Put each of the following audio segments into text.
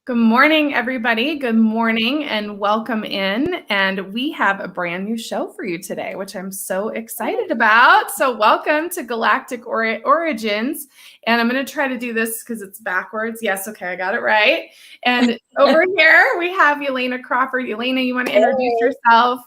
Good morning, everybody. Good morning and welcome in. And we have a brand new show for you today, which I'm so excited about. So welcome to Galactic Origins. And I'm going to try to do this because it's backwards. Yes, okay, I got it right. And over here, we have Elena Crawford. Elena, you want to introduce yourself?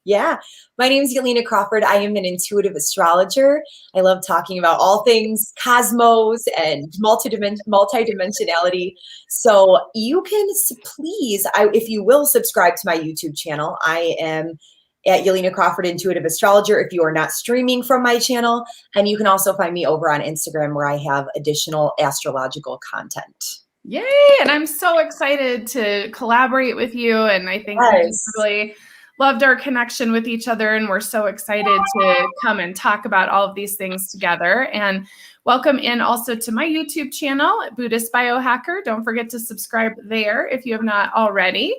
Yeah, my name is Yelena Crawford. I am an intuitive astrologer. I love talking about all things cosmos and multidimensionality. So you can please, if you will, subscribe to my YouTube channel. I am at Yelena Crawford Intuitive Astrologer if you are not streaming from my channel. And you can also find me over on Instagram where I have additional astrological content. Yay! And I'm so excited to collaborate with you. And I think we really loved our connection with each other, and we're so excited to come and talk about all of these things together. And welcome in also to my YouTube channel, Buddhist Biohacker. Don't forget to subscribe there if you have not already.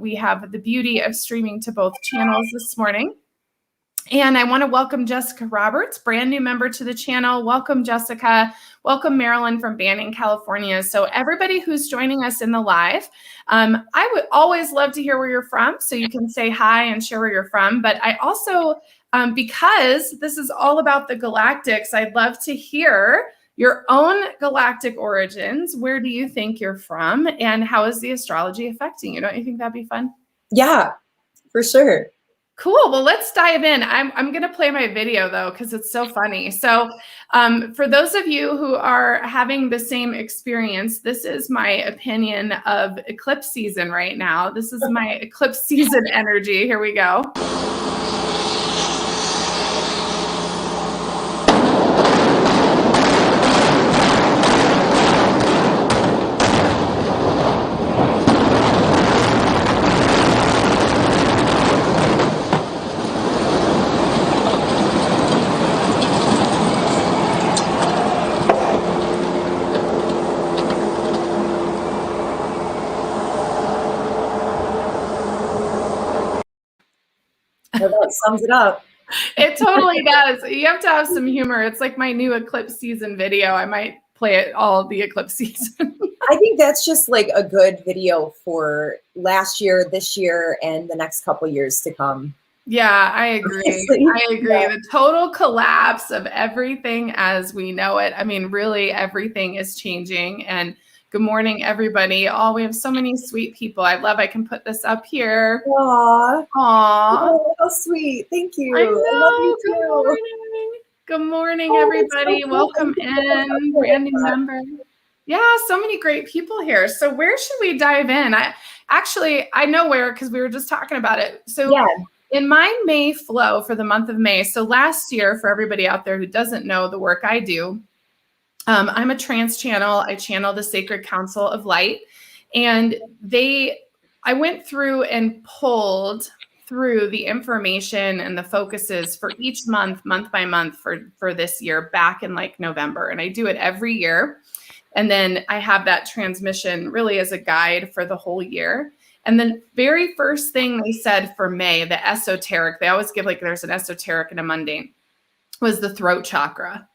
We have the beauty of streaming to both channels this morning. And I want to welcome Jessica Roberts, brand new member to the channel. Welcome, Jessica. Welcome, Marilyn from Banning, California. So everybody who's joining us in the live, I would always love to hear where you're from. So you can say hi and share where you're from. But I also, because this is all about the galactics, I'd love to hear your own galactic origins. Where do you think you're from? And how is the astrology affecting you? Don't you think that'd be fun? Yeah, for sure. Cool. Well, let's dive in. I'm going to play my video, though, because it's so funny. So for those of you who are having the same experience, this is my opinion of eclipse season right now. This is my eclipse season energy. Here we go. That sums it up. It totally does. You have to have some humor. It's like my new eclipse season video. I might play it all the eclipse season. I think that's just like a good video for last year, this year, and the next couple years to come. Yeah, I agree. I agree. Yeah. The total collapse of everything as we know it. I mean, really, everything is changing. And good morning, everybody. Oh, we have so many sweet people. I can put this up here. Aww. Aww. Oh, how sweet. Thank you. I know. I love you too. Good morning. Good morning, everybody. So welcome in. Brand new member. Yeah, so many great people here. So where should we dive in? I know where, because we were just talking about it. So yeah. In my May flow for the month of May, so last year, for everybody out there who doesn't know the work I do, I'm a trance channel. I channel the Sacred Council of Light. And I went through and pulled through the information and the focuses for each month by month for this year back in like November. And I do it every year. And then I have that transmission really as a guide for the whole year. And the very first thing they said for May, the esoteric, they always give like there's an esoteric and a mundane, was the throat chakra.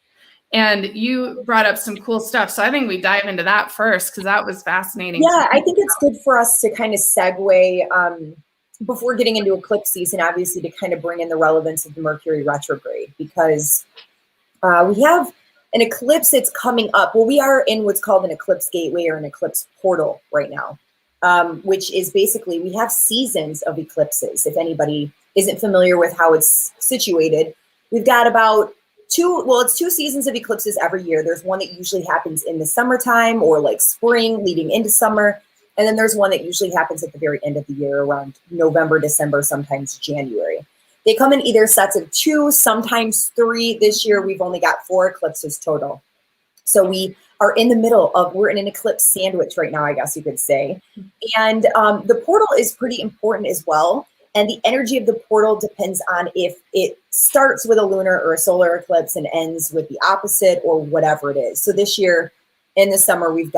And you brought up some cool stuff. So I think we dive into that first because that was fascinating. Yeah, I think it's good for us to kind of segue before getting into eclipse season, obviously, to kind of bring in the relevance of the Mercury Retrograde, because we have an eclipse that's coming up. Well, we are in what's called an eclipse gateway or an eclipse portal right now. Which is basically, we have seasons of eclipses. If anybody isn't familiar with how it's situated, we've got about it's 2 seasons of eclipses every year. There's one that usually happens in the summertime or like spring leading into summer. And then there's one that usually happens at the very end of the year around November, December, sometimes January. They come in either sets of 2, sometimes 3. This year, we've only got 4 eclipses total. So we are in the middle of, we're in an eclipse sandwich right now, I guess you could say. And the portal is pretty important as well. And the energy of the portal depends on if it starts with a lunar or a solar eclipse and ends with the opposite or whatever it is. So this year in the summer, we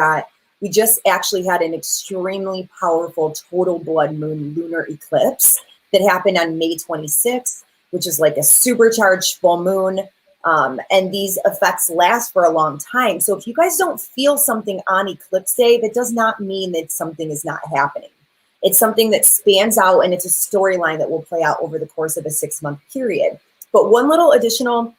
just actually had an extremely powerful total blood moon lunar eclipse that happened on May 26th, which is like a supercharged full moon. And these effects last for a long time. So if you guys don't feel something on eclipse day, that does not mean that something is not happening. It's something that spans out, and it's a storyline that will play out over the course of a 6-month period. But one little additional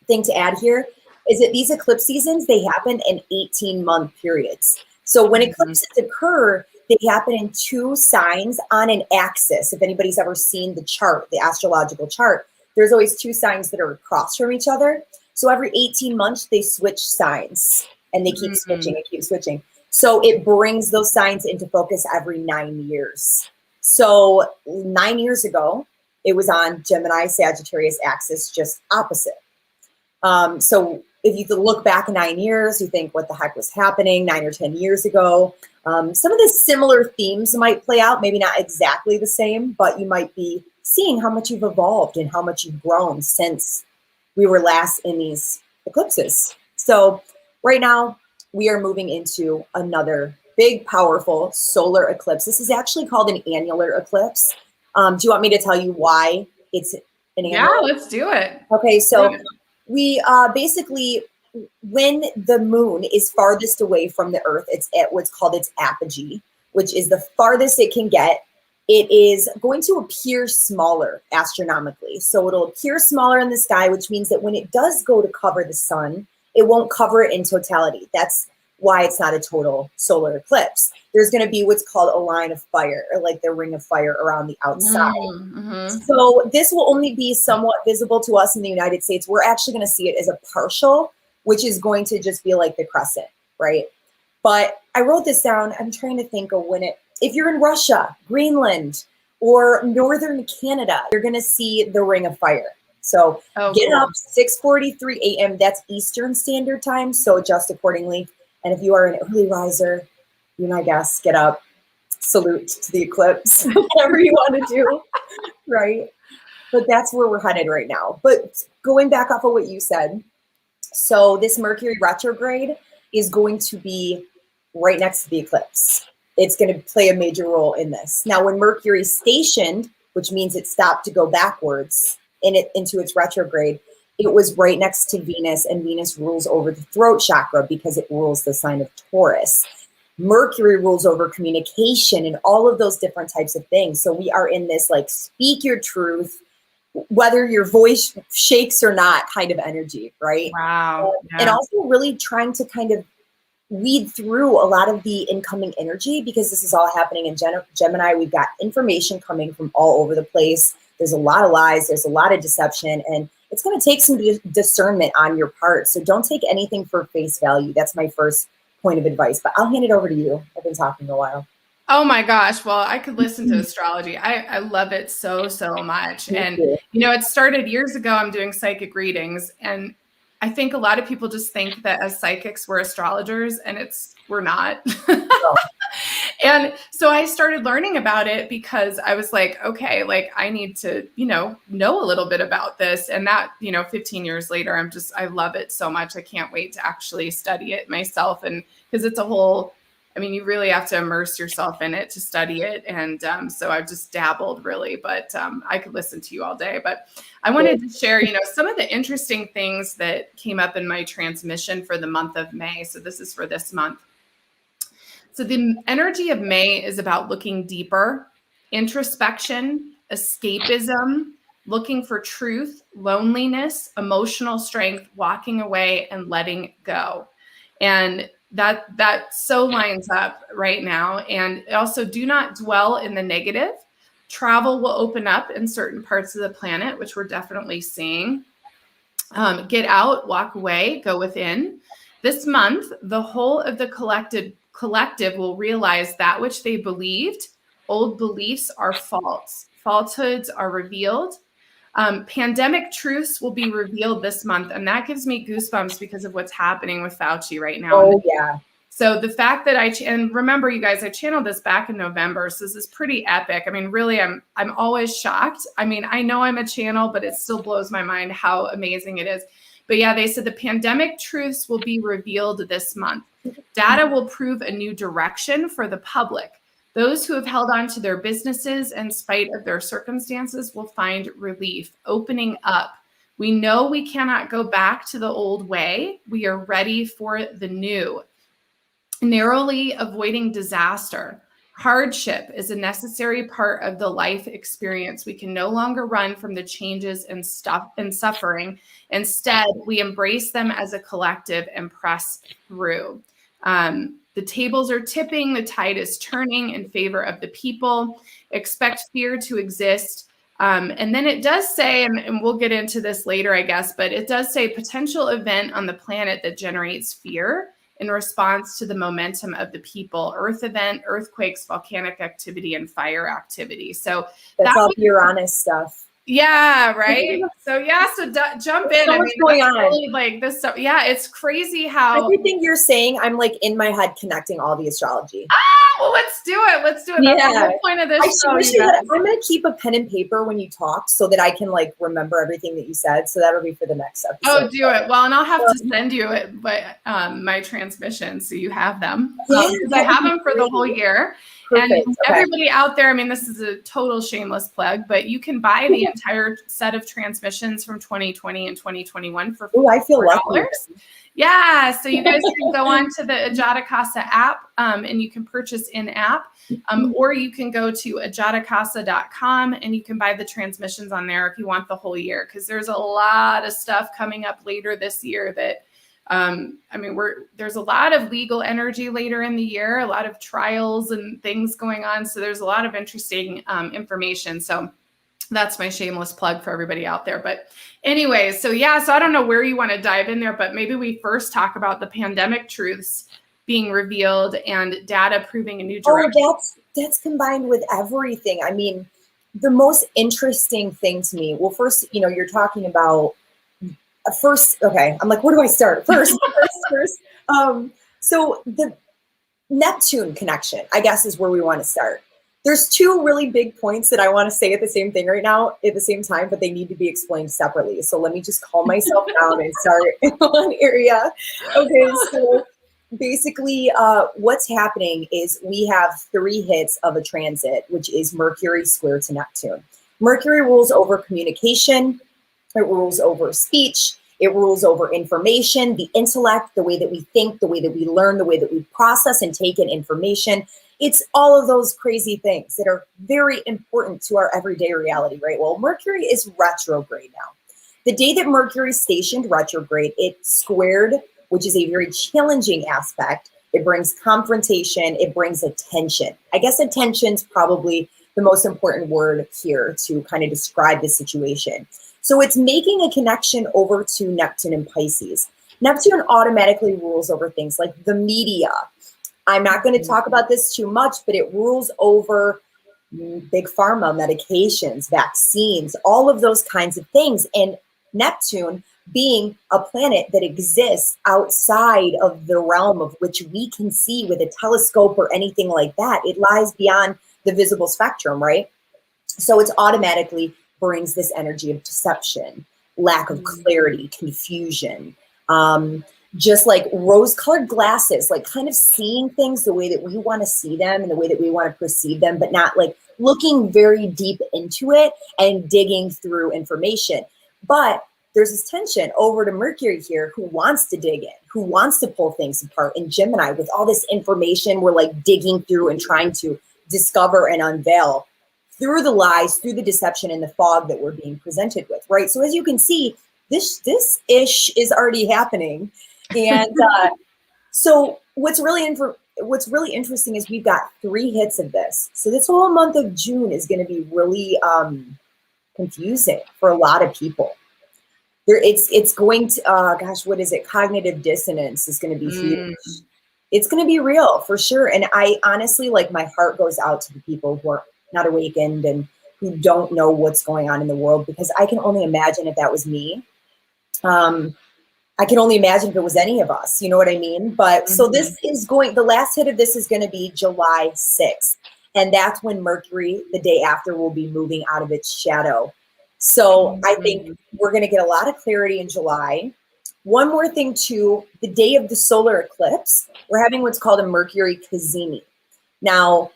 thing to add here is that these eclipse seasons, they happen in 18-month periods. So when eclipses occur, they happen in 2 signs on an axis. If anybody's ever seen the chart, the astrological chart, there's always 2 signs that are across from each other. So every 18 months, they switch signs, and they keep switching and keep switching. So it brings those signs into focus every 9 years. So 9 years ago, it was on Gemini Sagittarius axis, just opposite. So if you look back 9 years, you think, what the heck was happening 9 or 10 years ago? Some of the similar themes might play out, maybe not exactly the same, but you might be seeing how much you've evolved and how much you've grown since we were last in these eclipses. So right now, we are moving into another big, powerful solar eclipse. This is actually called an annular eclipse. Do you want me to tell you why it's an annular? Yeah, let's do it. Okay, so we basically, when the moon is farthest away from the Earth, it's at what's called its apogee, which is the farthest it can get. It is going to appear smaller astronomically. So it'll appear smaller in the sky, which means that when it does go to cover the sun, it won't cover it in totality. That's why it's not a total solar eclipse. There's going to be what's called a line of fire, or like the ring of fire around the outside. So this will only be somewhat visible to us in the United States. We're actually going to see it as a partial, which is going to just be like the crescent, right? But I wrote this down. I'm trying to think of when if you're in Russia, Greenland, or northern Canada, you're going to see the ring of fire. So get up 6:43 a.m. That's Eastern Standard Time. So adjust accordingly. And if you are an early riser, be my guest, get up, salute to the eclipse, whatever you want to do, right? But that's where we're headed right now. But going back off of what you said, so this Mercury retrograde is going to be right next to the eclipse. It's going to play a major role in this. Now, when Mercury stationed, which means it stopped to go backwards into its retrograde, it was right next to Venus, and Venus rules over the throat chakra because it rules the sign of Taurus. Mercury rules over communication and all of those different types of things. So we are in this like speak your truth, whether your voice shakes or not kind of energy, right? Wow. And also really trying to kind of weed through a lot of the incoming energy, because this is all happening in Gemini. We've got information coming from all over the place. There's a lot of lies. There's a lot of deception, and it's going to take some discernment on your part. So don't take anything for face value. That's my first point of advice, but I'll hand it over to you. I've been talking a while. Oh my gosh. Well, I could listen to astrology. I love it so much. And, it started years ago. I'm doing psychic readings, and I think a lot of people just think that as psychics, we're astrologers, and we're not. And so I started learning about it because I was like, okay, like I need to, know a little bit about this. And that, 15 years later, I love it so much. I can't wait to actually study it myself. And because it's you really have to immerse yourself in it to study it. And so I've just dabbled really, but I could listen to you all day. But I wanted to share, some of the interesting things that came up in my transmission for the month of May. So this is for this month. So the energy of May is about looking deeper, introspection, escapism, looking for truth, loneliness, emotional strength, walking away, and letting go. And that so lines up right now. And also, do not dwell in the negative. Travel will open up in certain parts of the planet, which we're definitely seeing. Get out, walk away, go within. This month, the whole of the collective will realize that which they believed. Old beliefs are false. Falsehoods are revealed. Pandemic truths will be revealed this month. And that gives me goosebumps because of what's happening with Fauci right now. Oh, yeah. So the fact that and remember, you guys, I channeled this back in November. So this is pretty epic. Really, I'm always shocked. I know I'm a channel, but it still blows my mind how amazing it is. But yeah, they said the pandemic truths will be revealed this month. Data will prove a new direction for the public. Those who have held on to their businesses in spite of their circumstances will find relief. Opening up We know we cannot go back to the old way. We are ready for the new. Narrowly avoiding disaster. Hardship is a necessary part of the life experience. We can no longer run from the changes and suffering. Instead, we embrace them as a collective and press through. The tables are tipping. The tide is turning in favor of the people. Expect fear to exist. And then it does say, and we'll get into this later, I guess, but it does say potential event on the planet that generates fear in response to the momentum of the people, earth event, earthquakes, volcanic activity, and fire activity. So that's all Uranus stuff. Yeah, right. So jump in. So much going on. Really, like this stuff. Yeah, it's crazy how everything you're saying, I'm like in my head connecting all the astrology. Well, let's do it. Let's do it. Yeah. That's the whole point of this show. I'm going to keep a pen and paper when you talk so that I can like remember everything that you said. So that'll be for the next episode. Oh, do it. Well, and I'll have to send you it, but my transmissions so you have them. I have them for the whole year. Perfect. And everybody out there, I mean, this is a total shameless plug, but you can buy the entire set of transmissions from 2020 and 2021 for $4. Ooh, I feel lucky. Yeah, so you guys can go on to the Ajatakasa app and you can purchase in-app, or you can go to ajatakasa.com and you can buy the transmissions on there if you want the whole year, because there's a lot of stuff coming up later this year that there's a lot of legal energy later in the year, a lot of trials and things going on. So there's a lot of interesting information. So that's my shameless plug for everybody out there. But anyway, so I don't know where you want to dive in there, but maybe we first talk about the pandemic truths being revealed and data proving a new direction. Oh, that's combined with everything. I mean, the most interesting thing to me, well, first, you're talking about okay, I'm like, where do I start? First. So the Neptune connection, I guess, is where we want to start. There's two really big points that I want to say at the same time, but they need to be explained separately. So let me just calm myself down and start in one area. Okay, so basically what's happening is we have 3 hits of a transit, which is Mercury square to Neptune. Mercury rules over communication. It rules over speech. It rules over information, the intellect, the way that we think, the way that we learn, the way that we process and take in information. It's all of those crazy things that are very important to our everyday reality, right? Well, Mercury is retrograde now. The day that Mercury stationed retrograde, it squared, which is a very challenging aspect. It brings confrontation. It brings attention. I guess attention's probably the most important word here to kind of describe the situation. So it's making a connection over to Neptune and Pisces. Neptune automatically rules over things like the media. I'm not going to talk about this too much, but it rules over big pharma, medications, vaccines, all of those kinds of things. And Neptune, being a planet that exists outside of the realm of which we can see with a telescope or anything like that, it lies beyond the visible spectrum, right? So it's automatically brings this energy of deception, lack of clarity, confusion, just like rose-colored glasses, like kind of seeing things the way that we want to see them and the way that we want to perceive them, but not like looking very deep into it and digging through information. But there's this tension over to Mercury here, who wants to dig in, who wants to pull things apart. In Gemini, with all this information, we're like digging through and trying to discover and unveil through the lies, through the deception and the fog that we're being presented with, right? So as you can see, this ish is already happening. And so what's really interesting is we've got 3 hits of this. So this whole month of June is going to be really confusing for a lot of people. It's going to, what is it? Cognitive dissonance is going to be huge. It's going to be real for sure. And I honestly, like, my heart goes out to the people who are not awakened and who don't know what's going on in the world, because I can only imagine if that was me. I can only imagine if it was any of us, you know what I mean? But so this is the last hit of this is going to be July 6th. And that's when Mercury, the day after, will be moving out of its shadow. So I think we're going to get a lot of clarity in July. One more thing too, the day of the solar eclipse, we're having what's called a Mercury Kazini. Now,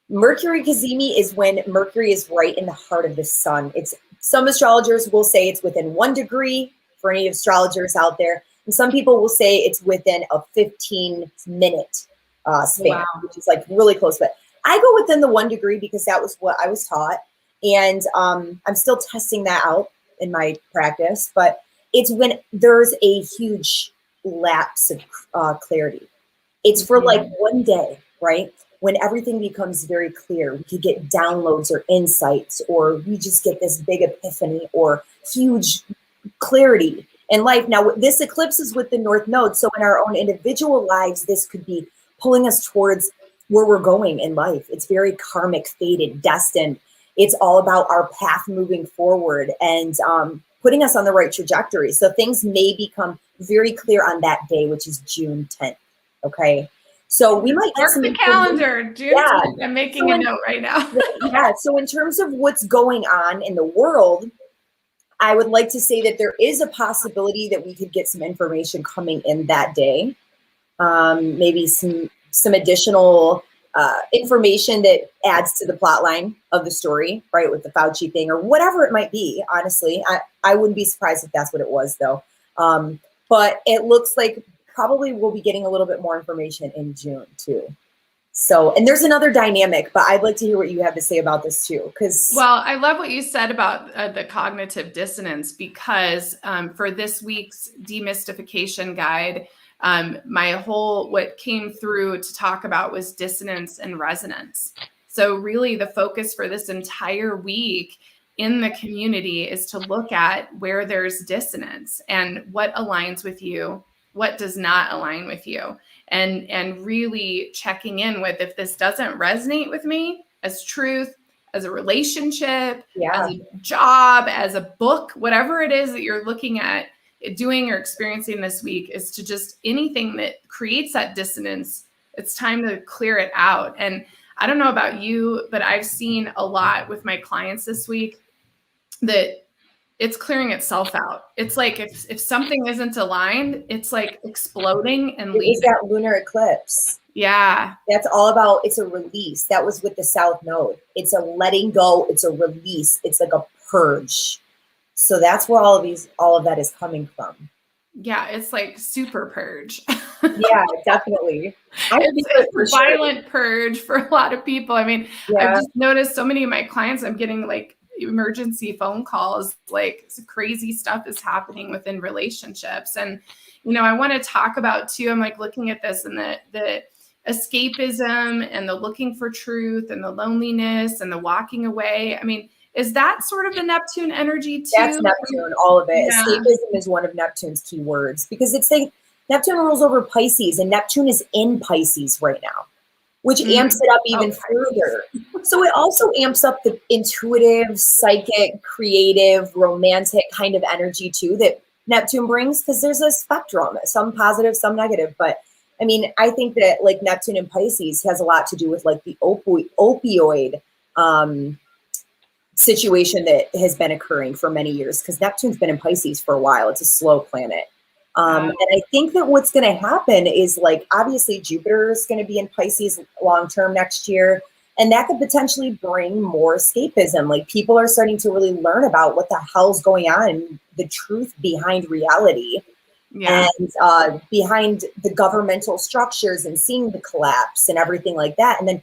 Mercury Kazini is when Mercury is right in the heart of the sun. It's Some astrologers will say it's within 1 degree for any astrologers out there. And some people will say it's within a 15-minute span, Wow. which is like really close. But I go within the 1 degree because that was what I was taught. And I'm still testing that out in my practice. But it's when there's a huge lapse of clarity. It's for like 1 day, right? When everything becomes very clear. We could get downloads or insights, or we just get this big epiphany or huge clarity in life. Now, this eclipse is with the North Node. So in our own individual lives, this could be pulling us towards where we're going in life. It's very karmic, fated, destined. It's all about our path moving forward and putting us on the right trajectory. So things may become very clear on that day, which is June 10th. Okay. So we might mark the calendar, June 10th. I'm making a note right now. Yeah. So in terms of what's going on in the world, I would like to say that there is a possibility that we could get some information coming in that day. Maybe some additional information that adds to the plot line of the story, right? With the Fauci thing or whatever it might be. Honestly, I wouldn't be surprised if that's what it was though. But it looks like probably we'll be getting a little bit more information in June too. So, and there's another dynamic, but I'd like to hear what you have to say about this too. Well, I love what you said about the cognitive dissonance, because for this week's demystification guide, what came through to talk about was dissonance and resonance. So really the focus for this entire week in the community is to look at where there's dissonance and what aligns with you, what does not align with you, and really checking in with, if this doesn't resonate with me as truth, as a relationship, as a job, as a book, whatever it is that you're looking at doing or experiencing this week, is to just anything that creates that dissonance, it's time to clear it out. And I don't know about you, but I've seen a lot with my clients this week that it's clearing itself out. It's like if something isn't aligned, it's like exploding and leaving. It was that lunar eclipse. Yeah. That's all about, it's a release. That was with the South Node. It's a letting go. It's a release. It's like a purge. So that's where all of that is coming from. Yeah, it's like super purge. Yeah, definitely. It's a violent purge for a lot of people. I mean, I've just noticed so many of my clients, I'm getting like emergency phone calls, like crazy stuff is happening within relationships. And, I want to talk about too, I'm like looking at this and the escapism and the looking for truth and the loneliness and the walking away. I mean, is that sort of the Neptune energy too? That's Neptune, all of it. Yeah. Escapism is one of Neptune's key words because it's like Neptune rules over Pisces, and Neptune is in Pisces right now, which amps it up even further. So it also amps up the intuitive, psychic, creative, romantic kind of energy too that Neptune brings, because there's a spectrum, some positive, some negative. But I mean, I think that like Neptune in Pisces has a lot to do with like the opioid situation that has been occurring for many years, because Neptune's been in Pisces for a while. It's a slow planet. And I think that what's going to happen is, like, obviously Jupiter is going to be in Pisces long-term next year. And that could potentially bring more escapism. Like, people are starting to really learn about what the hell's going on, the truth behind reality, and behind the governmental structures, and seeing the collapse and everything like that. And then,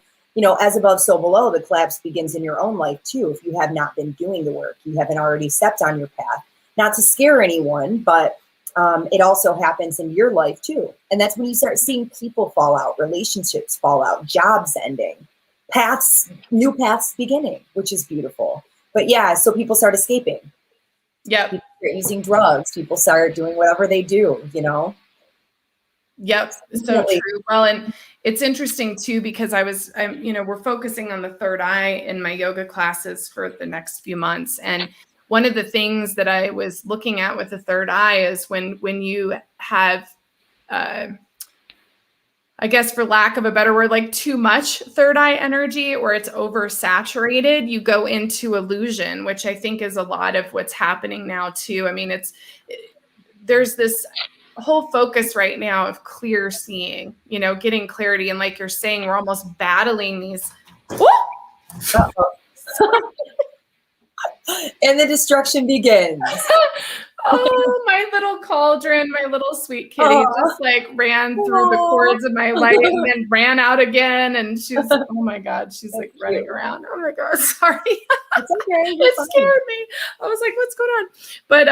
as above, so below, the collapse begins in your own life too. If you have not been doing the work, you haven't already stepped on your path. Not to scare anyone, but it also happens in your life too. And that's when you start seeing people fall out, relationships fall out, jobs ending, new paths beginning, which is beautiful. But yeah, so people start escaping. Yep. People start using drugs. People start doing whatever they do, Yep. So true. Well, and it's interesting too, because we're focusing on the third eye in my yoga classes for the next few months. And one of the things that I was looking at with the third eye is when you have, I guess for lack of a better word, like too much third eye energy, or it's oversaturated, you go into illusion, which I think is a lot of what's happening now too. I mean, there's this whole focus right now of clear seeing, getting clarity. And like you're saying, we're almost battling these. And the destruction begins. Oh, my little cauldron, my little sweet kitty just like ran through the cords of my light and then ran out again. And she's, oh my God, she's like running around. Oh my God, sorry. It's okay. It scared me. I was like, what's going on? But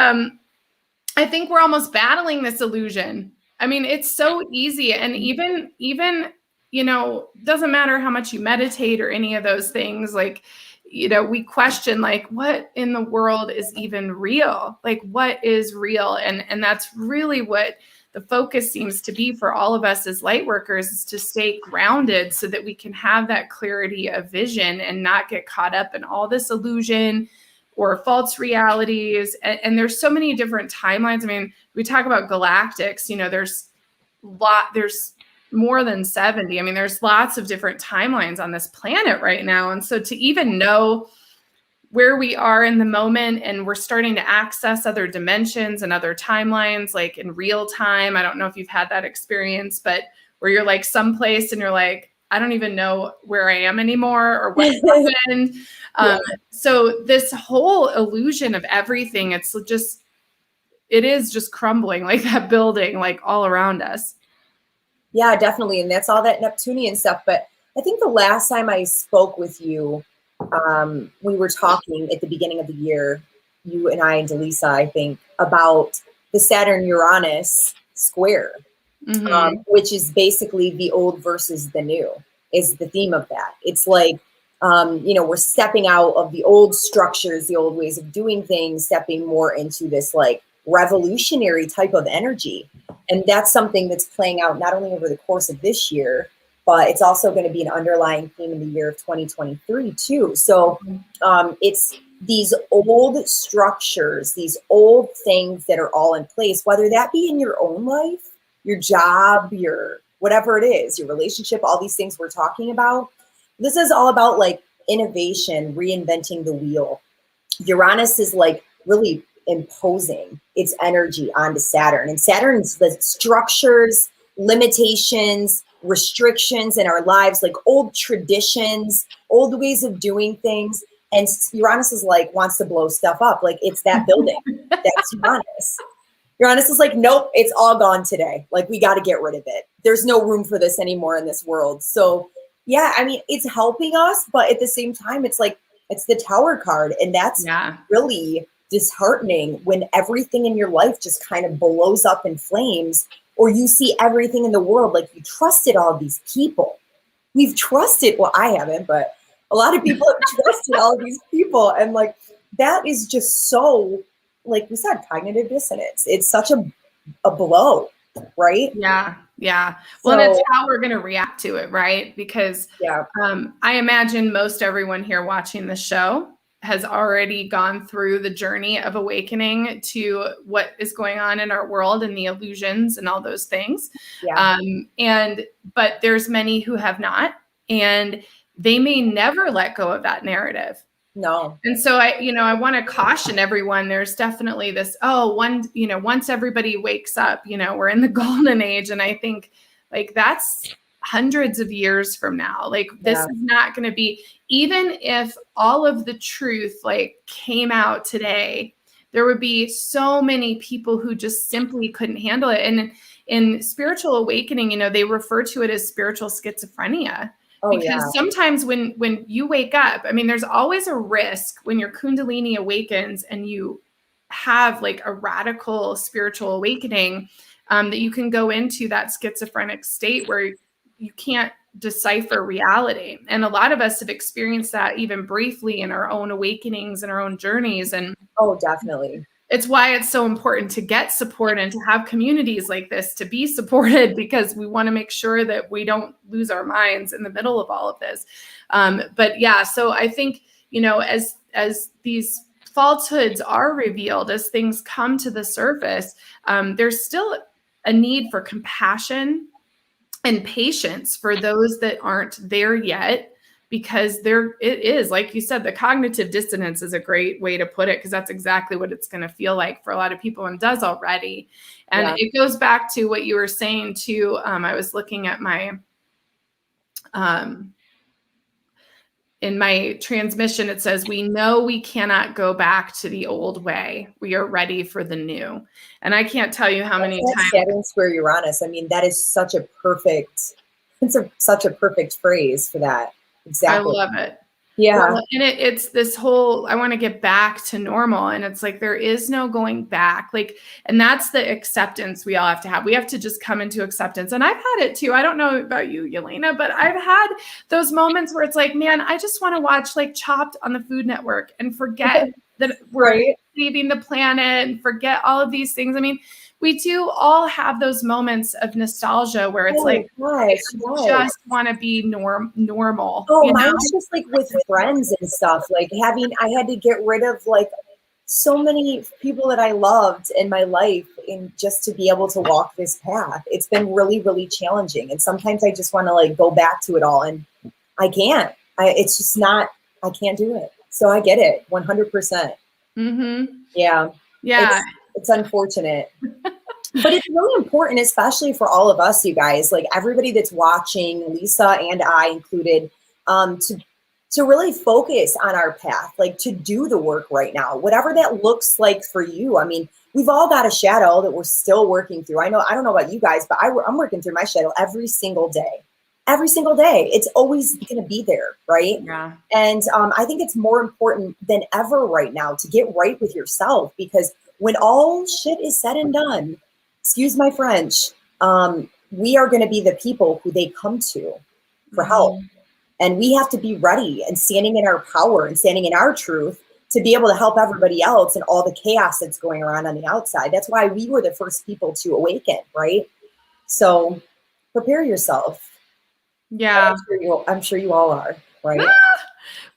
I think we're almost battling this illusion. I mean, it's so easy. And even, you know, doesn't matter how much you meditate or any of those things, like, you know, we question like, what in the world is even real? Like, what is real? And that's really what the focus seems to be for all of us as light workers, is to stay grounded so that we can have that clarity of vision and not get caught up in all this illusion or false realities. And there's so many different timelines. I mean, we talk about galactics, you know, there's more than 70. I mean, there's lots of different timelines on this planet right now. And so to even know where we are in the moment, and we're starting to access other dimensions and other timelines, like in real time. I don't know if you've had that experience, but where you're like someplace and you're like, I don't even know where I am anymore or what happened. So this whole illusion of everything, it is just crumbling like that building, like all around us. Yeah, definitely. And that's all that Neptunian stuff. But I think the last time I spoke with you, we were talking at the beginning of the year, you and I and Delisa, I think, about the Saturn Uranus square, which is basically the old versus the new, is the theme of that. It's like, you know, we're stepping out of the old structures, the old ways of doing things, stepping more into this like revolutionary type of energy. And that's something that's playing out not only over the course of this year, but it's also going to be an underlying theme in the year of 2023 too. So it's these old structures, these old things that are all in place, whether that be in your own life, your job, your whatever it is, your relationship, all these things we're talking about. This is all about like innovation, reinventing the wheel. Uranus is like really imposing its energy onto Saturn. And Saturn's the structures, limitations, restrictions in our lives, like old traditions, old ways of doing things. And Uranus is like, wants to blow stuff up. Like it's that building. That's Uranus. Uranus is like, nope, it's all gone today. Like we got to get rid of it. There's no room for this anymore in this world. So yeah, I mean, it's helping us, but at the same time, it's like, it's the Tower card. And that's really disheartening when everything in your life just kind of blows up in flames, or you see everything in the world. Like you trusted all these people. We've trusted, well, I haven't, but a lot of people have trusted all of these people. And like, that is just so, like we said, cognitive dissonance. It's such a blow, right? Yeah. Yeah. Well, so, and it's how we're going to react to it, right? Because I imagine most everyone here watching the show has already gone through the journey of awakening to what is going on in our world and the illusions and all those things. But there's many who have not, and they may never let go of that narrative. No. And so I want to caution everyone. There's definitely this, once everybody wakes up, we're in the golden age. And I think like that's hundreds of years from now. Like this is not going to be, even if all of the truth like came out today, there would be so many people who just simply couldn't handle it. And in spiritual awakening, they refer to it as spiritual schizophrenia. Because sometimes when you wake up, I mean, there's always a risk when your Kundalini awakens and you have like a radical spiritual awakening, that you can go into that schizophrenic state where you can't decipher reality. And a lot of us have experienced that even briefly in our own awakenings and our own journeys. And definitely. It's why it's so important to get support and to have communities like this to be supported, because we want to make sure that we don't lose our minds in the middle of all of this. So I think, as these falsehoods are revealed, as things come to the surface, there's still a need for compassion and patience for those that aren't there yet. Because it is, like you said, the cognitive dissonance is a great way to put it, because that's exactly what it's going to feel like for a lot of people, and does already. And it goes back to what you were saying too. I was looking at my, in my transmission, it says, we know we cannot go back to the old way. We are ready for the new. And I can't tell you how many times. Saturn square Uranus. I mean, that is such a perfect, such a perfect phrase for that. Exactly. I love it. Yeah. Well, and it's this whole, I want to get back to normal. And it's like, there is no going back. Like, and that's the acceptance we all have to have. We have to just come into acceptance. And I've had it too. I don't know about you, Yelena, but I've had those moments where it's like, man, I just want to watch like Chopped on the Food Network and forget that we're leaving the planet and forget all of these things. I mean, we do all have those moments of nostalgia where it's I just want to be normal. Oh, mine's just like with friends and stuff. Like I had to get rid of like so many people that I loved in my life and just to be able to walk this path. It's been really, really challenging. And sometimes I just want to like go back to it all and I can't. It's just not, I can't do it. So I get it 100%. Mm-hmm. Yeah. Yeah. It's unfortunate, but it's really important, especially for all of us, you guys, like everybody that's watching, Lisa and I included, to really focus on our path, like to do the work right now, whatever that looks like for you. I mean, we've all got a shadow that we're still working through. I don't know about you guys, but I'm working through my shadow every single day. Every single day. It's always going to be there, right? Yeah. And I think it's more important than ever right now to get right with yourself, because when all shit is said and done, excuse my French, we are going to be the people who they come to for help. And we have to be ready and standing in our power and standing in our truth to be able to help everybody else and all the chaos that's going around on the outside. That's why we were the first people to awaken, right? So prepare yourself. Yeah. I'm sure you all are, right?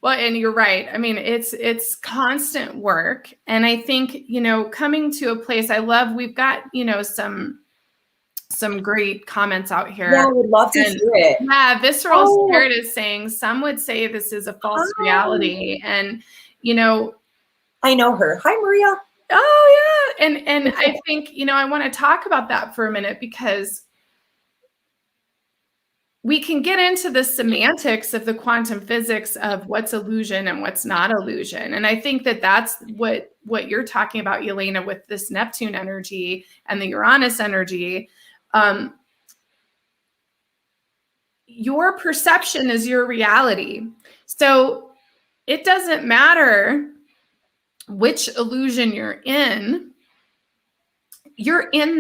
Well, and you're right. I mean, it's constant work. And I think, coming to a place we've got, some great comments out here. Yeah, I would love to hear it. Yeah, Visceral Spirit is saying, some would say this is a false reality. And, I know her. Hi, Maria. Oh, yeah. And I think, I want to talk about that for a minute, because we can get into the semantics of the quantum physics of what's illusion and what's not illusion. And I think that that's what you're talking about, Yelena, with this Neptune energy and the Uranus energy. Your perception is your reality. So it doesn't matter which illusion you're in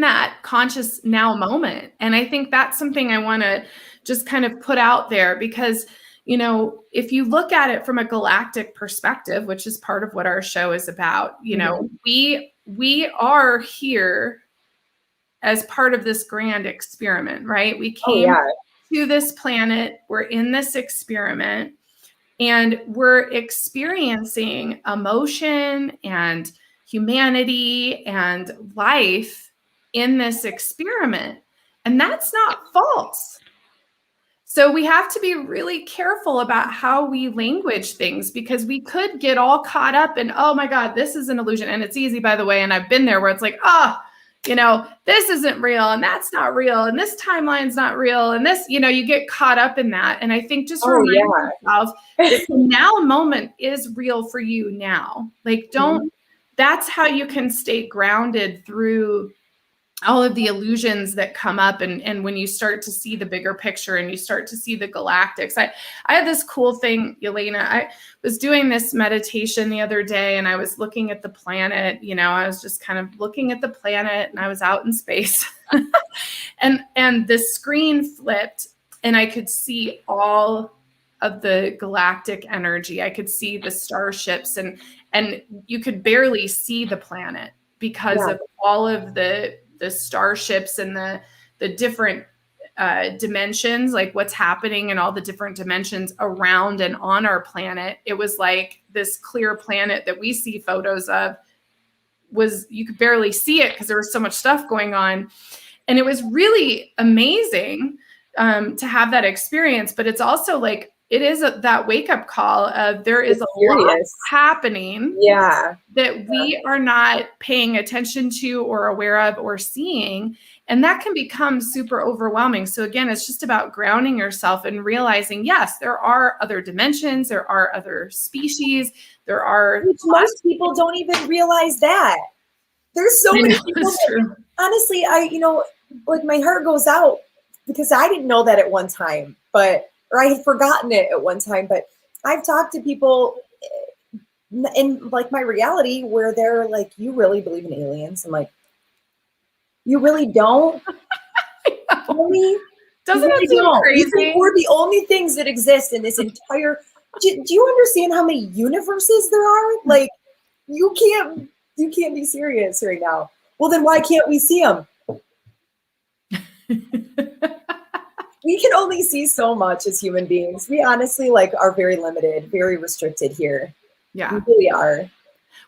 that conscious now moment. And I think that's something I want to just kind of put out there, because, if you look at it from a galactic perspective, which is part of what our show is about, we are here as part of this grand experiment, right? We came to this planet, we're in this experiment, and we're experiencing emotion and humanity and life in this experiment. And that's not false. So we have to be really careful about how we language things, because we could get all caught up in, oh my God, this is an illusion. And it's easy, by the way. And I've been there where it's like, this isn't real and that's not real. And this timeline's not real. And this, you get caught up in that. And I think just remind yourself that the now moment is real for you now. Like, that's how you can stay grounded through all of the illusions that come up. And when you start to see the bigger picture and you start to see the galactics, I had this cool thing, Yelena. I was doing this meditation the other day and I was looking at the planet, I was just kind of looking at the planet and I was out in space and the screen flipped and I could see all of the galactic energy. I could see the starships and you could barely see the planet because of all of the starships and the different dimensions, like what's happening in all the different dimensions around and on our planet. It was like this clear planet that we see photos of you could barely see it because there was so much stuff going on. And it was really amazing to have that experience. But it's also like, it is that wake-up call of there is a lot happening that we are not paying attention to or aware of or seeing. And that can become super overwhelming. So again, it's just about grounding yourself and realizing, yes, there are other dimensions, there are other species, there are. Which most people don't even realize that. There's so many people that, honestly, like my heart goes out because I didn't know that at one time, or I had forgotten it at one time, but I've talked to people in like my reality where they're like, you really believe in aliens? I'm like, you really don't? Really? Doesn't it seem crazy? You think we're the only things that exist in this entire, do you understand how many universes there are? Like, you can't be serious right now. Well, then why can't we see them? We can only see so much as human beings. We honestly are very limited, very restricted here. Yeah. We really are.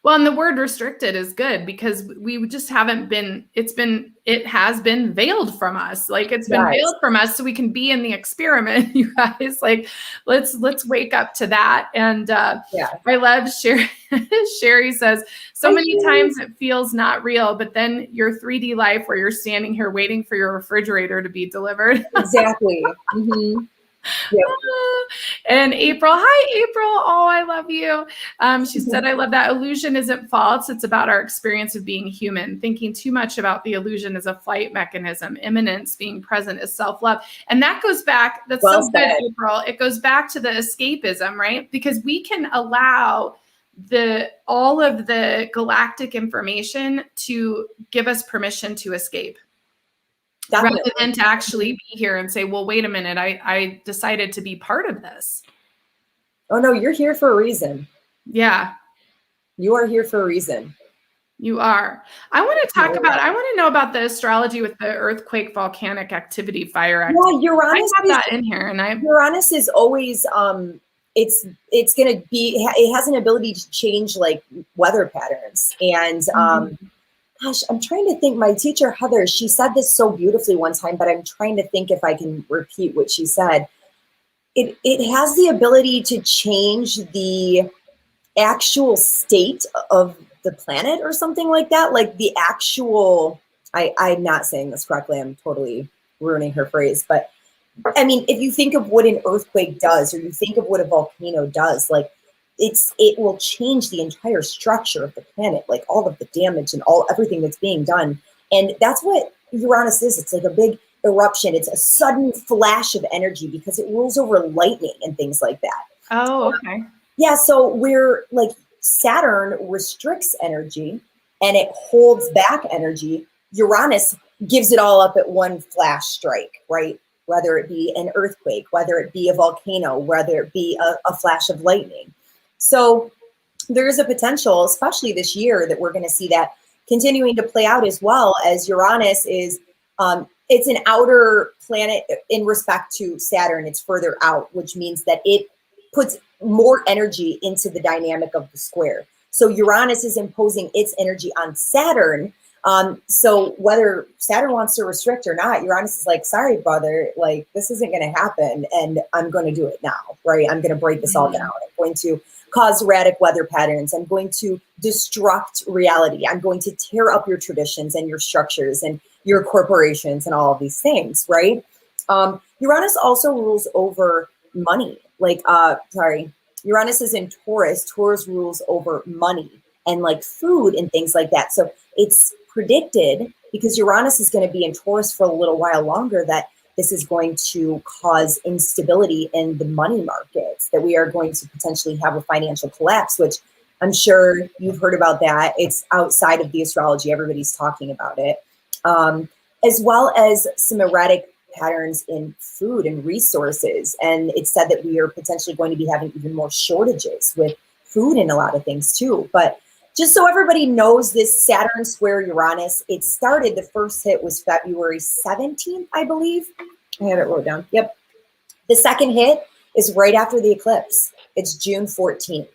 Well, and the word restricted is good because we just haven't been, it has been veiled from us. Like it's been veiled from us so we can be in the experiment, you guys. Like, let's wake up to that. And I love Sherry. Sherry says, so many times it feels not real, but then your 3D life where you're standing here waiting for your refrigerator to be delivered. Exactly. Mm-hmm. Yep. And April, hi April. Oh, I love you. She said, I love that illusion isn't false. It's about our experience of being human. Thinking too much about the illusion as a flight mechanism. Immanence, being present, is self-love. And that goes back, that's well so good, April. It goes back to the escapism, right? Because we can allow all of the galactic information to give us permission to escape. Definitely. Rather than to actually be here and say, well, wait a minute, I decided to be part of this. Oh, no, you're here for a reason. Yeah. You are here for a reason. You are. I want to know about the astrology with the earthquake, volcanic activity, fire activity. Yeah, Uranus. I have that in here. Uranus is always, it's going to be, it has an ability to change like weather patterns. And, gosh, I'm trying to think. My teacher, Heather, she said this so beautifully one time, but I'm trying to think if I can repeat what she said. It has the ability to change the actual state of the planet or something like that. Like the actual, I'm not saying this correctly. I'm totally ruining her phrase. But I mean, if you think of what an earthquake does, or you think of what a volcano does, like, it will change the entire structure of the planet, like all of the damage and everything that's being done. And that's what Uranus is. It's like a big eruption. It's a sudden flash of energy because it rules over lightning and things like that. Oh, okay. Yeah. So we're like, Saturn restricts energy and it holds back energy. Uranus gives it all up at one flash strike, right? Whether it be an earthquake, whether it be a volcano, whether it be a flash of lightning. So there is a potential, especially this year, that we're going to see that continuing to play out, as well as Uranus is, it's an outer planet in respect to Saturn. It's further out, which means that it puts more energy into the dynamic of the square. So Uranus is imposing its energy on Saturn. So whether Saturn wants to restrict or not, Uranus is like, sorry, brother, like this isn't going to happen. And I'm going to do it now, right? I'm going to break this all down. I'm going to cause erratic weather patterns. I'm going to destruct reality. I'm going to tear up your traditions and your structures and your corporations and all of these things, right? Uranus also rules over money. Uranus is in Taurus. Taurus rules over money and like food and things like that. So it's predicted, because Uranus is going to be in Taurus for a little while longer, that this is going to cause instability in the money markets, that we are going to potentially have a financial collapse, which I'm sure you've heard about that. It's outside of the astrology. Everybody's talking about it. As well as some erratic patterns in food and resources. And it's said that we are potentially going to be having even more shortages with food and a lot of things too. But just so everybody knows, this Saturn square Uranus, it started, the first hit was February 17th, I believe. I have it wrote down. Yep. The second hit is right after the eclipse. It's June 14th.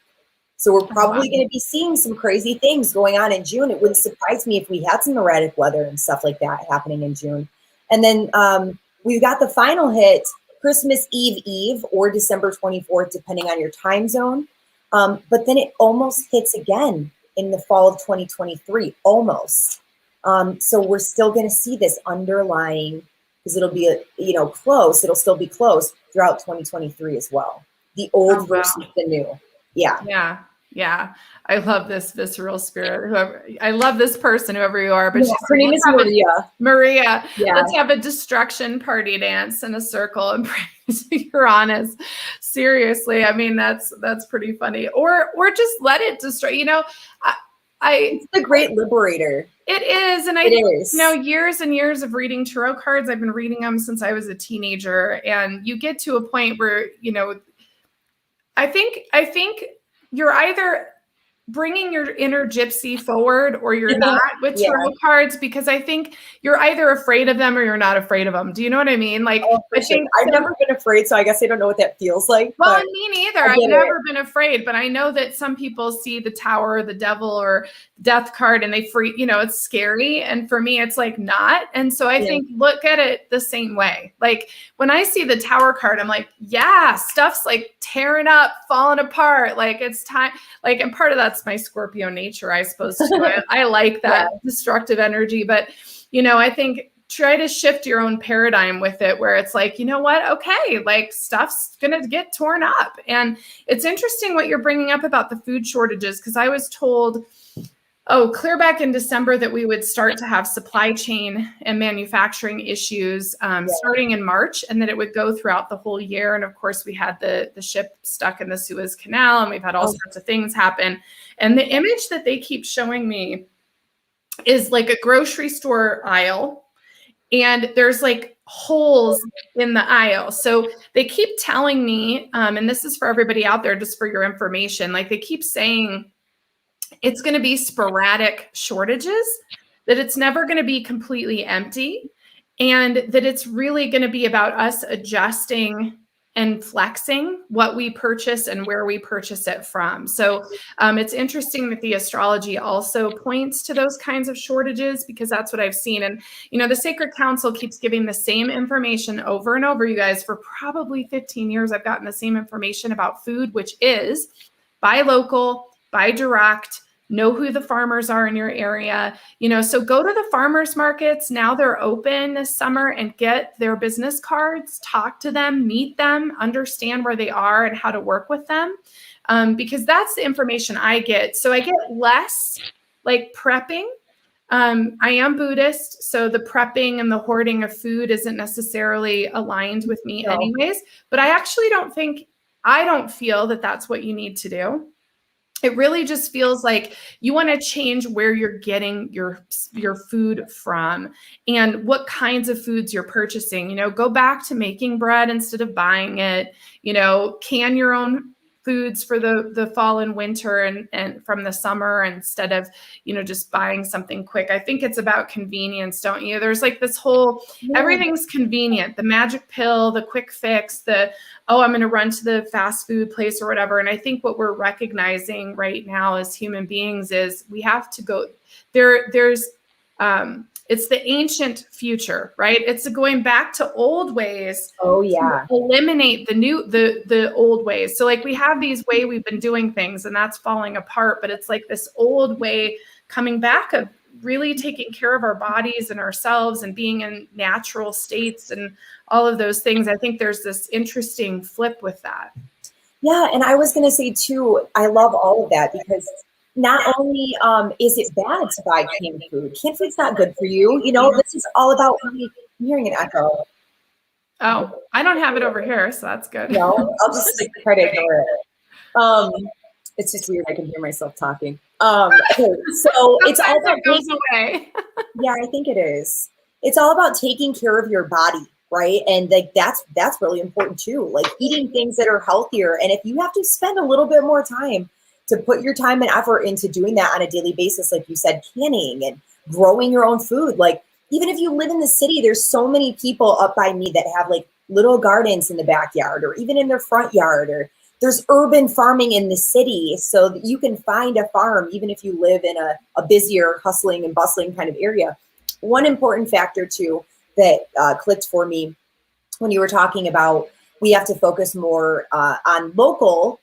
So we're probably going to be seeing some crazy things going on in June. It wouldn't surprise me if we had some erratic weather and stuff like that happening in June. And then we've got the final hit, Christmas Eve or December 24th, depending on your time zone. But then it almost hits again in the fall of 2023, almost. So we're still going to see this underlying, because it'll be, close. It'll still be close throughout 2023 as well. The old versus the new. Yeah. Yeah. Yeah. I love this visceral spirit. I love this person, whoever you are, but her name is Maria. Maria. Yeah. Let's have a destruction party dance in a circle and pray to Uranus. Seriously. I mean, that's pretty funny. Or just let it destroy, it's the great liberator. It is. And I think, years and years of reading tarot cards, I've been reading them since I was a teenager. And you get to a point where, I think you're either bringing your inner gypsy forward or you're not with tarot cards, because I think you're either afraid of them or you're not afraid of them. Do you know what I mean? Like, I think I've never been afraid, so I guess I don't know what that feels like. Well, me neither. I've never been afraid, but I know that some people see the Tower or the Devil or Death card and they freak, it's scary. And for me, it's like not. And so I think, look at it the same way. Like when I see the Tower card, I'm like, yeah, stuff's like tearing up, falling apart. Like it's time. Like, and part of that's my Scorpio nature, I suppose. Too. I like that destructive energy, but I think try to shift your own paradigm with it, where it's like, you know what? Okay, like stuff's going to get torn up. And it's interesting what you're bringing up about the food shortages, because I was told, clear back in December that we would start to have supply chain and manufacturing issues starting in March, and that it would go throughout the whole year. And of course, we had the ship stuck in the Suez Canal, and we've had all sorts of things happen. And the image that they keep showing me is like a grocery store aisle, and there's like holes in the aisle. So they keep telling me, and this is for everybody out there, just for your information, like they keep saying it's going to be sporadic shortages, that it's never going to be completely empty, and that it's really going to be about us adjusting and flexing what we purchase and where we purchase it from. So it's interesting that the astrology also points to those kinds of shortages, because that's what I've seen. And, the Sacred Council keeps giving the same information over and over, you guys. For probably 15 years, I've gotten the same information about food, which is buy local, buy direct, know who the farmers are in your area, so go to the farmers markets. Now they're open this summer, and get their business cards, talk to them, meet them, understand where they are and how to work with them. Because that's the information I get. So I get less like prepping. I am Buddhist, so the prepping and the hoarding of food isn't necessarily aligned with me anyways, but I don't feel that that's what you need to do. It really just feels like you want to change where you're getting your food from and what kinds of foods you're purchasing. Go back to making bread instead of buying it. Can your own foods for the fall and winter and from the summer, instead of, just buying something quick. I think it's about convenience, don't you? There's like this whole, everything's convenient, the magic pill, the quick fix, I'm going to run to the fast food place or whatever. And I think what we're recognizing right now as human beings is we have to go there's it's the ancient future, right? It's going back to old ways. To eliminate the old ways. So like we have these way we've been doing things, and that's falling apart, but it's like this old way coming back of really taking care of our bodies and ourselves and being in natural states and all of those things. I think there's this interesting flip with that. Yeah. And I was going to say too, I love all of that, because not only is it bad to buy canned food. Canned food's not good for you. This is all about, I'm hearing an echo. Oh, I don't have it over here, so that's good. No, I'll just try to ignore it. It's just weird. I can hear myself talking. Okay, so it's all about goes away. Yeah, I think it is. It's all about taking care of your body, right? And like that's really important too. Like eating things that are healthier. And if you have to spend a little bit more time to put your time and effort into doing that on a daily basis, like you said, canning and growing your own food. Like even if you live in the city, there's so many people up by me that have like little gardens in the backyard or even in their front yard, or there's urban farming in the city so that you can find a farm even if you live in a busier, hustling and bustling kind of area. One important factor too that clicked for me when you were talking about we have to focus more on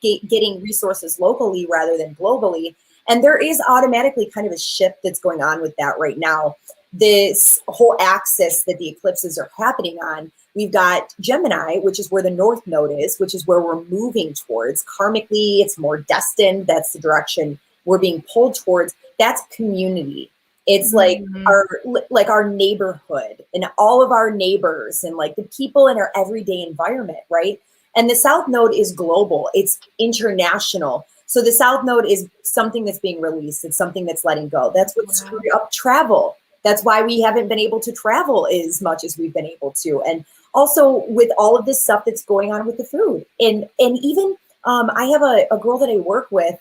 getting resources locally rather than globally. And there is automatically kind of a shift that's going on with that right now. This whole axis that the eclipses are happening on, we've got Gemini, which is where the North Node is, which is where we're moving towards. Karmically, it's more destined. That's the direction we're being pulled towards. That's community. It's like our neighborhood and all of our neighbors and like the people in our everyday environment, right? And the South Node is global. It's international. So the South Node is something that's being released. It's something that's letting go. That's what screwed up travel. That's why we haven't been able to travel as much as we've been able to. And also with all of this stuff that's going on with the food. And even I have a girl that I work with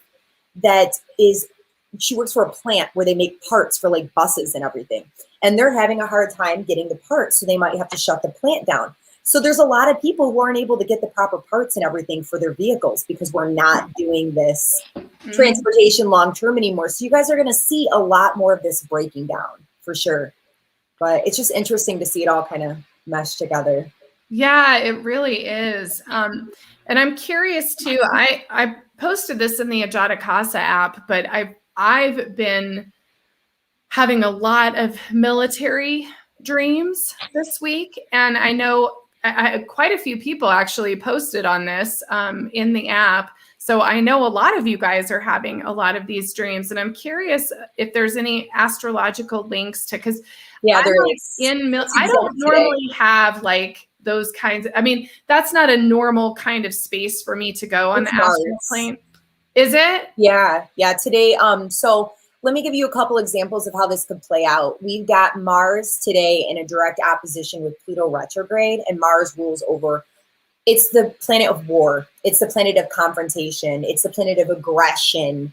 that she works for a plant where they make parts for like buses and everything. And they're having a hard time getting the parts. So they might have to shut the plant down. So there's a lot of people who aren't able to get the proper parts and everything for their vehicles because we're not doing this transportation long-term anymore. So you guys are going to see a lot more of this breaking down for sure. But it's just interesting to see it all kind of mesh together. Yeah, it really is. And I'm curious too, I posted this in the Ajata Casa app, but I've been having a lot of military dreams this week. And I know quite a few people actually posted on this in the app. So I know a lot of you guys are having a lot of these dreams. And I'm curious if there's any astrological links to, because yeah, I don't normally have like those kinds of, I mean, that's not a normal kind of space for me to go on the astral plane. Is it? Yeah. Today, so let me give you a couple examples of how this could play out. We've got Mars today in a direct opposition with Pluto retrograde, and Mars rules over, it's the planet of war. It's the planet of confrontation. It's the planet of aggression,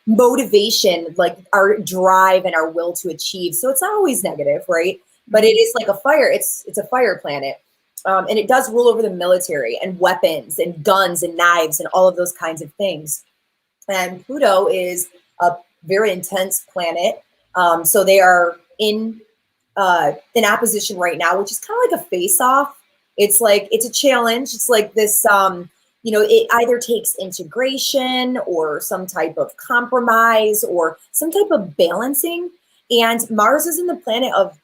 motivation, like our drive and our will to achieve. So it's not always negative, right? But it is like a fire. It's a fire planet. And it does rule over the military and weapons and guns and knives and all of those kinds of things. And Pluto is a very intense planet. So they are in opposition right now, which is kind of like a face-off. It's like, it's a challenge. It's like this, it either takes integration or some type of compromise or some type of balancing. And Mars is in the planet of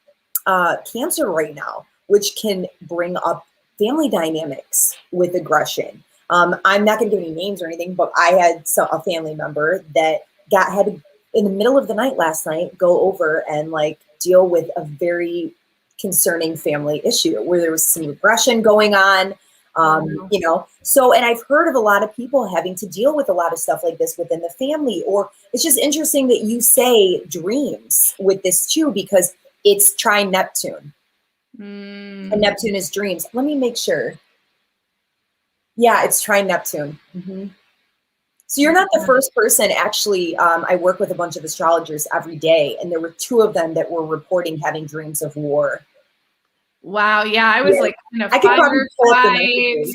Cancer right now, which can bring up family dynamics with aggression. I'm not going to give any names or anything, but I had a family member that had to, in the middle of the night last night, go over and like deal with a very concerning family issue where there was some aggression going on, So, and I've heard of a lot of people having to deal with a lot of stuff like this within the family, or it's just interesting that you say dreams with this too, because it's trine Neptune. And Neptune is dreams. Let me make sure. Yeah, it's trine Neptune. So you're not the first person. Actually, I work with a bunch of astrologers every day, and there were 2 of them that were reporting having dreams of war. Wow. Yeah, I was like, firefight.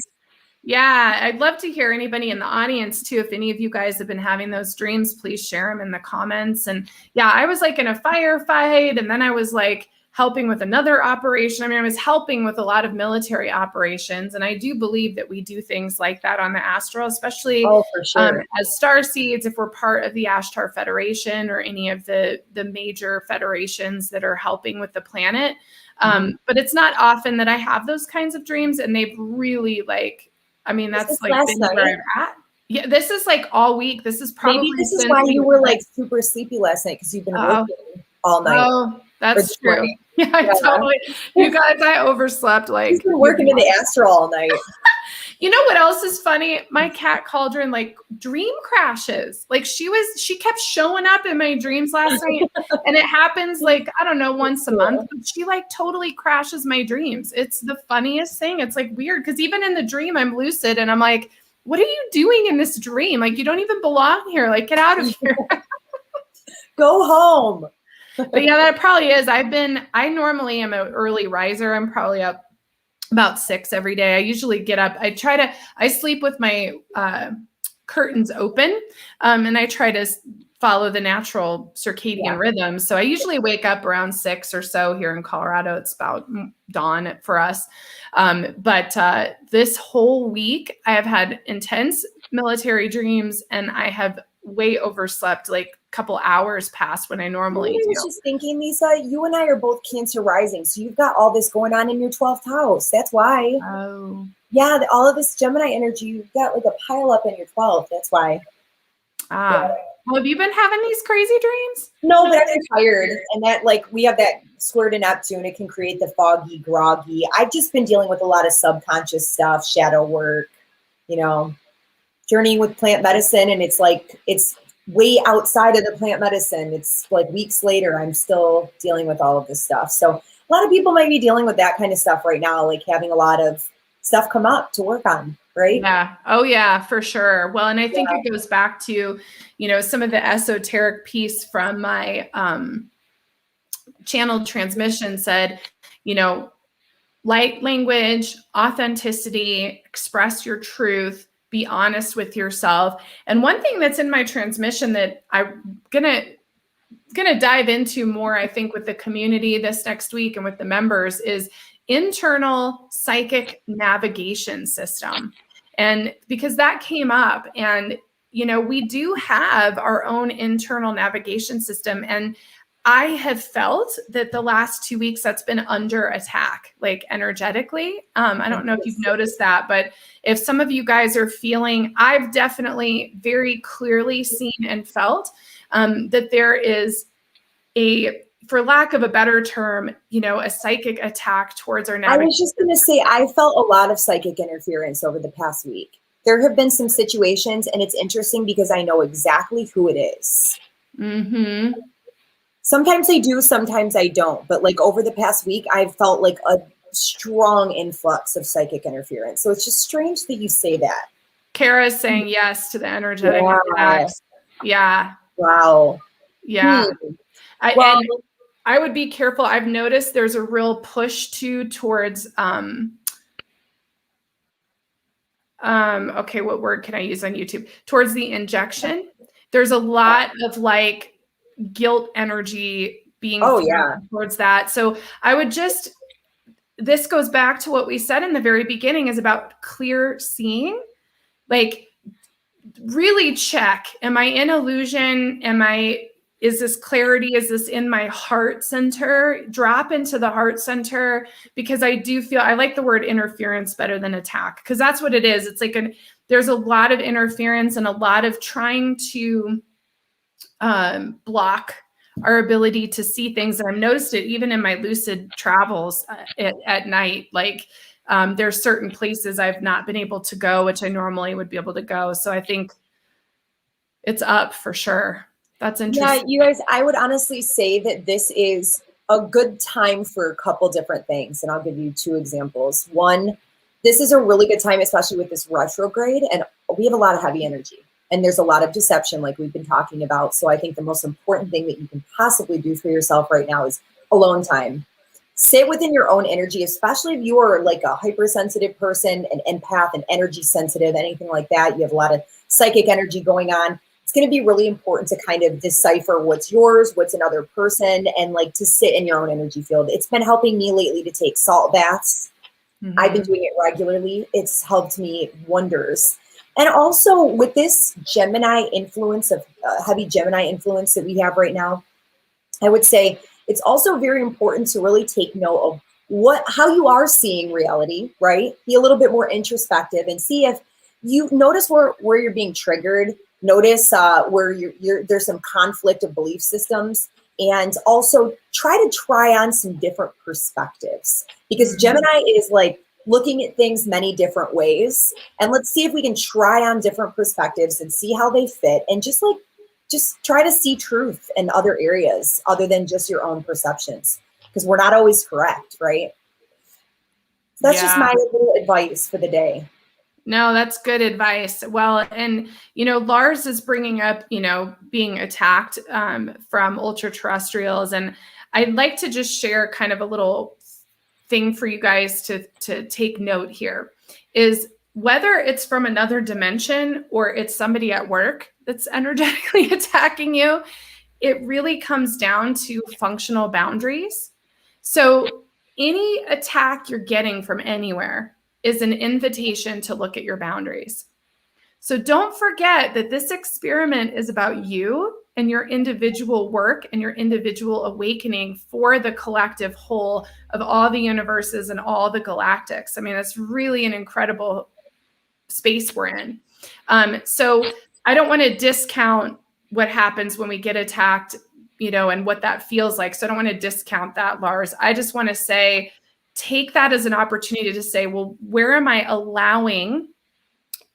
Yeah, I'd love to hear anybody in the audience too. If any of you guys have been having those dreams, please share them in the comments. And yeah, I was like in a firefight, and then I was like helping with another operation. I mean, I was helping with a lot of military operations. And I do believe that we do things like that on the astral, especially for sure. As starseeds, if we're part of the Ashtar Federation or any of the major federations that are helping with the planet. But it's not often that I have those kinds of dreams, and they've really that's like been where I'm at. Yeah, this is like all week. This is probably maybe this is why you were like super sleepy last night, because you've been working all night. Oh, that's true. Morning. Yeah, totally. You guys, I overslept. Like, she's been working in the astral all night. You know what else is funny? My cat Cauldron like dream crashes. Like she kept showing up in my dreams last night, and it happens like, I don't know, once a month, but she like totally crashes my dreams. It's the funniest thing. It's like weird, because even in the dream I'm lucid and I'm like, what are you doing in this dream? Like, you don't even belong here. Like, get out of here. Go home. But yeah, that probably is. I normally am an early riser. I'm probably up about 6 every day. I usually get up. I sleep with my curtains open, and I try to follow the natural circadian rhythm. So I usually wake up around 6 or so here in Colorado. It's about dawn for us. But this whole week I have had intense military dreams, and I have way overslept, like a couple hours past when I normally I was do. just thinking, Lisa, you and I are both Cancer rising, so you've got all this going on in your 12th house. That's why. Oh. Yeah, all of this Gemini energy, you've got like a pile up in your 12th. That's why. Ah. Well, have you been having these crazy dreams? No, but I'm tired. And that, like, we have that square to Neptune. It can create the foggy, groggy. I've just been dealing with a lot of subconscious stuff, shadow work, you know, journeying with plant medicine. And it's like, it's way outside of the plant medicine. It's like weeks later, I'm still dealing with all of this stuff. So a lot of people might be dealing with that kind of stuff right now, like having a lot of stuff come up to work on, right? Yeah. Oh, yeah, for sure. Well, and I think it goes back to, you know, some of the esoteric piece from my channeled transmission said, you know, light language, authenticity, express your truth, be honest with yourself. And one thing that's in my transmission that I'm gonna dive into more, I think, with the community this next week and with the members is internal psychic navigation system. And because that came up, and, you know, we do have our own internal navigation system. And I have felt that the last 2 weeks that's been under attack, like energetically. I don't know if you've noticed that, but if some of you guys are feeling, I've definitely very clearly seen and felt that there is a, for lack of a better term, you know, a psychic attack towards our navigation. I was just going to say, I felt a lot of psychic interference over the past week. There have been some situations, and it's interesting because I know exactly who it is. Mm-hmm. Sometimes I do, sometimes I don't. But like over the past week, I've felt like a strong influx of psychic interference. So it's just strange that you say that. Kara's saying yes to the energetic attacks. Yeah. Wow. Yeah. And I would be careful. I've noticed there's a real push towards okay, what word can I use on YouTube? Towards the injection. There's a lot of like guilt energy being towards that. So I would just, this goes back to what we said in the very beginning, is about clear seeing. Like, really check, am I in illusion? Is this clarity? Is this in my heart center? Drop into the heart center, because I do feel, I like the word interference better than attack, because that's what it is. It's like there's a lot of interference and a lot of trying to block our ability to see things. And I've noticed it even in my lucid travels at night. Like there's certain places I've not been able to go, which I normally would be able to go. So I think it's up for sure. That's interesting. Yeah, you guys, I would honestly say that this is a good time for a couple different things. And I'll give you 2 examples. One, this is a really good time, especially with this retrograde. And we have a lot of heavy energy. And there's a lot of deception, like we've been talking about. So I think the most important thing that you can possibly do for yourself right now is alone time. Sit within your own energy, especially if you are like a hypersensitive person, an empath, an energy sensitive, anything like that. You have a lot of psychic energy going on. It's going to be really important to kind of decipher what's yours, what's another person, and like to sit in your own energy field. It's been helping me lately to take salt baths. Mm-hmm. I've been doing it regularly. It's helped me wonders. And also with this Gemini influence of heavy Gemini influence that we have right now, I would say it's also very important to really take note of how you are seeing reality, right? Be a little bit more introspective and see if you notice where you're being triggered. Notice where there's some conflict of belief systems, and also try on some different perspectives, because Gemini is like looking at things many different ways. And let's see if we can try on different perspectives and see how they fit, and just try to see truth in other areas other than just your own perceptions, because we're not always correct, right? So that's just my little advice for the day. No, that's good advice. Well, and, you know, Lars is bringing up, you know, being attacked from ultra terrestrials. And I'd like to just share kind of a little thing for you guys to take note here, is whether it's from another dimension or it's somebody at work that's energetically attacking you, it really comes down to functional boundaries. So any attack you're getting from anywhere is an invitation to look at your boundaries. So don't forget that this experiment is about you and your individual work and your individual awakening for the collective whole of all the universes and all the galactics. I mean, that's really an incredible space we're in. So I don't want to discount what happens when we get attacked, and what that feels like. So I don't want to discount that, Lars. I just want to say, take that as an opportunity to say, well, where am I allowing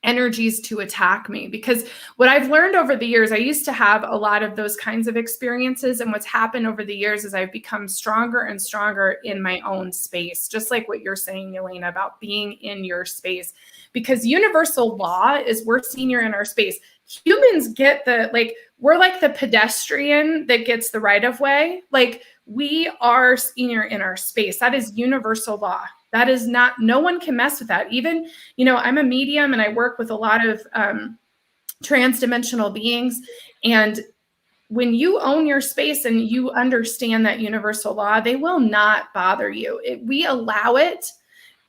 energies to attack me? Because what I've learned over the years, I used to have a lot of those kinds of experiences. And what's happened over the years is I've become stronger and stronger in my own space, just like what you're saying, Yelena, about being in your space. Because universal law is we're senior in our space. Humans get we're like the pedestrian that gets the right of way. Like, we are senior in our space. That is universal law. That is not, no one can mess with that. Even, I'm a medium and I work with a lot of trans-dimensional beings. And when you own your space and you understand that universal law, they will not bother you. We allow it.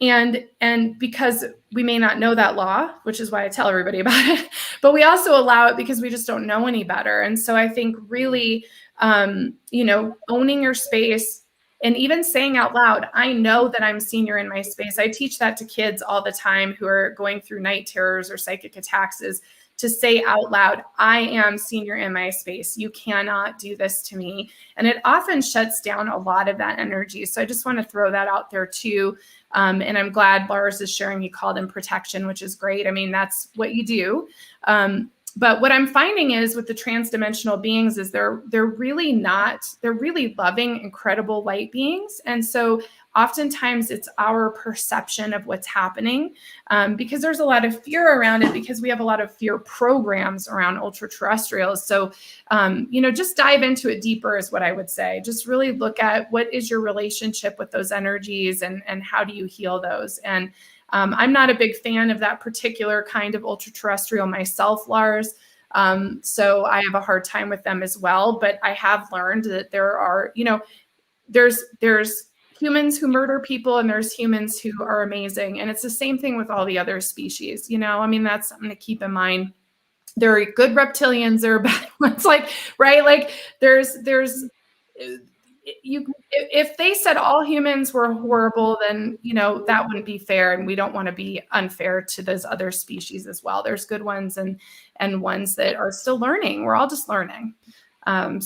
And because we may not know that law, which is why I tell everybody about it, but we also allow it because we just don't know any better. And so I think really, owning your space and even saying out loud, I know that I'm senior in my space. I teach that to kids all the time who are going through night terrors or psychic attacks, is to say out loud, I am senior in my space. You cannot do this to me. And it often shuts down a lot of that energy. So I just want to throw that out there too. And I'm glad Lars is sharing he called in protection, which is great. I mean, that's what you do. But what I'm finding is with the trans-dimensional beings is they're really loving, incredible light beings. And so oftentimes it's our perception of what's happening, because there's a lot of fear around it, because we have a lot of fear programs around ultra terrestrials. So, just dive into it deeper is what I would say. Just really look at what is your relationship with those energies and how do you heal those? And I'm not a big fan of that particular kind of ultra terrestrial myself, Lars. So I have a hard time with them as well. But I have learned that there are, there's humans who murder people and there's humans who are amazing. And it's the same thing with all the other species. That's something to keep in mind. There are good reptilians, there are bad ones, right? Like if they said all humans were horrible, then, that wouldn't be fair. And we don't want to be unfair to those other species as well. There's good ones and ones that are still learning. We're all just learning. I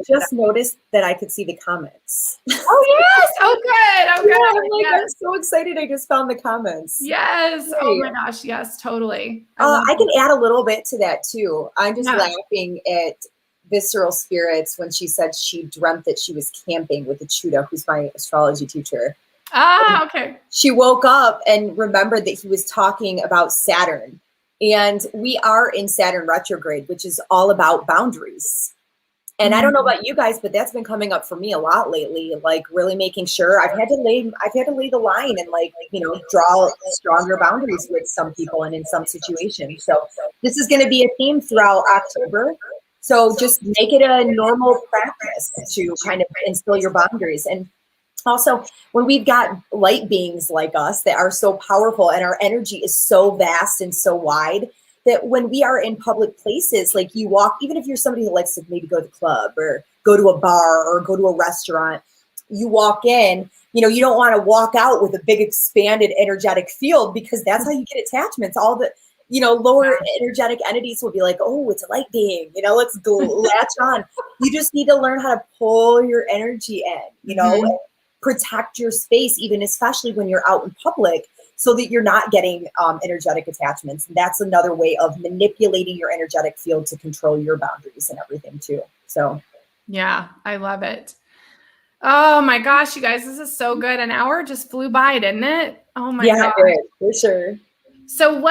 just noticed that I could see the comments. Oh, yes. Oh, good. Oh, good. I'm so excited. I just found the comments. Yes. Great. Oh my gosh. Yes, totally. I can add a little bit to that too. I'm just laughing at Visceral Spirits when she said she dreamt that she was camping with Achuda, who's my astrology teacher. Ah, okay. She woke up and remembered that he was talking about Saturn. And we are in Saturn retrograde, which is all about boundaries. And I don't know about you guys, but that's been coming up for me a lot lately. Like really making sure I've had to lay the line and draw stronger boundaries with some people and in some situations. So this is going to be a theme throughout October. So just make it a normal practice to kind of instill your boundaries. And also, when we've got light beings like us that are so powerful and our energy is so vast and so wide, that when we are in public places, like you walk, even if you're somebody who likes to maybe go to the club or go to a bar or go to a restaurant, you walk in, you don't want to walk out with a big expanded energetic field, because that's how you get attachments. All the lower energetic entities will be like, oh, it's a light being, let's go latch on. You just need to learn how to pull your energy in, and protect your space, even especially when you're out in public, so that you're not getting energetic attachments. And that's another way of manipulating your energetic field to control your boundaries and everything too. So, yeah, I love it. Oh my gosh, you guys, this is so good. An hour just flew by, didn't it? Oh my God. Yeah, it did, for sure. So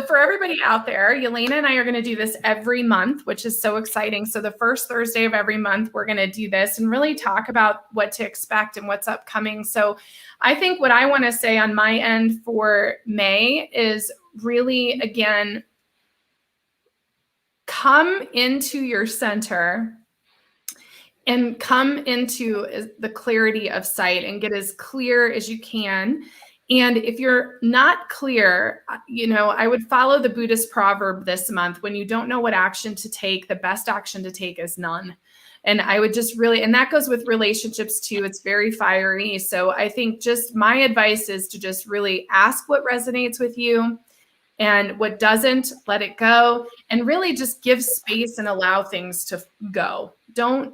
for everybody out there, Yelena and I are going to do this every month, which is so exciting. So the first Thursday of every month, we're going to do this and really talk about what to expect and what's upcoming. So I think what I want to say on my end for May is really, again, come into your center and come into the clarity of sight and get as clear as you can. And if you're not clear, I would follow the Buddhist proverb this month: when you don't know what action to take, the best action to take is none. And I would just really, and that goes with relationships too. It's very fiery. So I think just my advice is to just really ask what resonates with you, and what doesn't, let it go, and really just give space and allow things to go. Don't